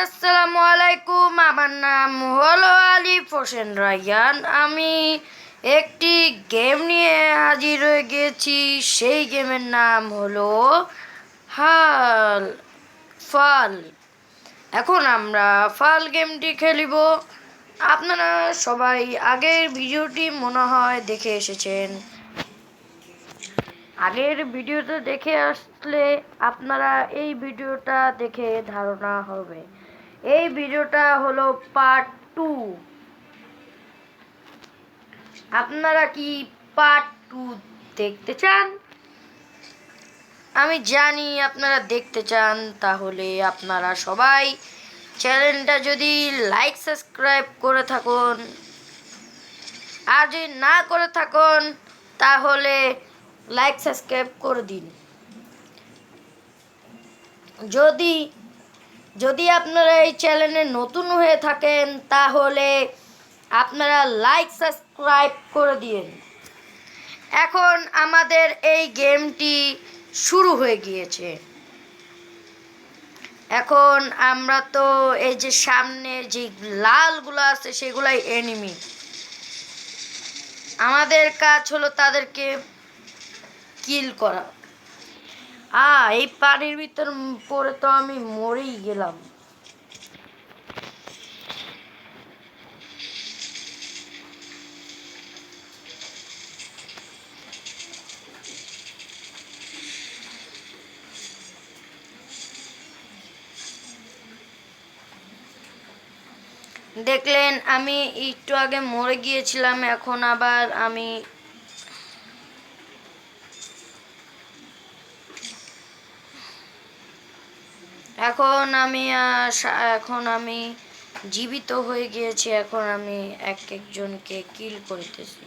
আসসালামু আলাইকুম। আমার নাম হলো আলিফ হোসেন রায়হান। আমি একটি গেম নিয়ে হাজির হয়ে গেছি। সেই গেমের নাম হলো হাল ফাল। এখন আমরা ফাল গেমটি খেলিব। আপনারা সবাই আগের ভিডিওটি মনে হয় দেখে এসেছেন। আগের ভিডিওটা দেখে আসলে আপনারা এই ভিডিওটা দেখে ধারণা হবে। এই ভিডিওটা হলো পার্ট 2। আপনারা কি পার্ট 2 দেখতে চান? আমি জানি আপনারা দেখতে চান। তাহলে আপনারা সবাই চ্যানেলটা যদি লাইক সাবস্ক্রাইব করে থাকুন, আর যদি না করে থাকুন তাহলে লাইক সাবস্ক্রাইব করে দিন। যদি আপনারা এই চ্যানেলে নতুন হয়ে থাকেন তাহলে আপনারা লাইক সাবস্ক্রাইব করে দিন। এখন আমাদের এই গেমটি শুরু হয়ে গিয়েছে। এখন আমরা তো এই যে সামনে যে লালগুলো আছে সেগুলাই এনিমি। আমাদের কাজ হলো তাদেরকে কিল করা। এই পানির ভিতর পড়ে তো আমি মরেই গেলাম। দেখলেন আমি একটু আগে মরে গিয়েছিলাম। এখন আবার এখন আমি জীবিত হয়ে গিয়েছি। এখন আমি একজনকে কিল করতেছি।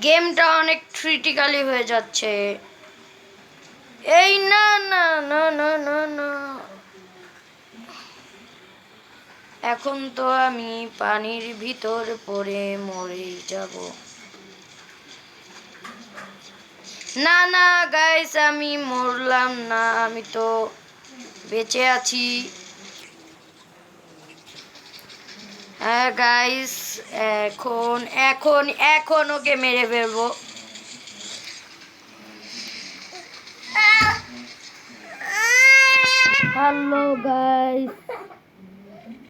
গেমটা অনেক ক্রিটিক্যালি হয়ে যাচ্ছে। এই না না না না না না, এখন তো আমি পানির ভিতর পড়ে মরে যাব। না না গাইস, আমি মরলাম না, আমি তো বেঁচে আছি। হ্যাঁ গাইস, এখন এখন এখন ওকে মেরে ফেলবো। Hello guys,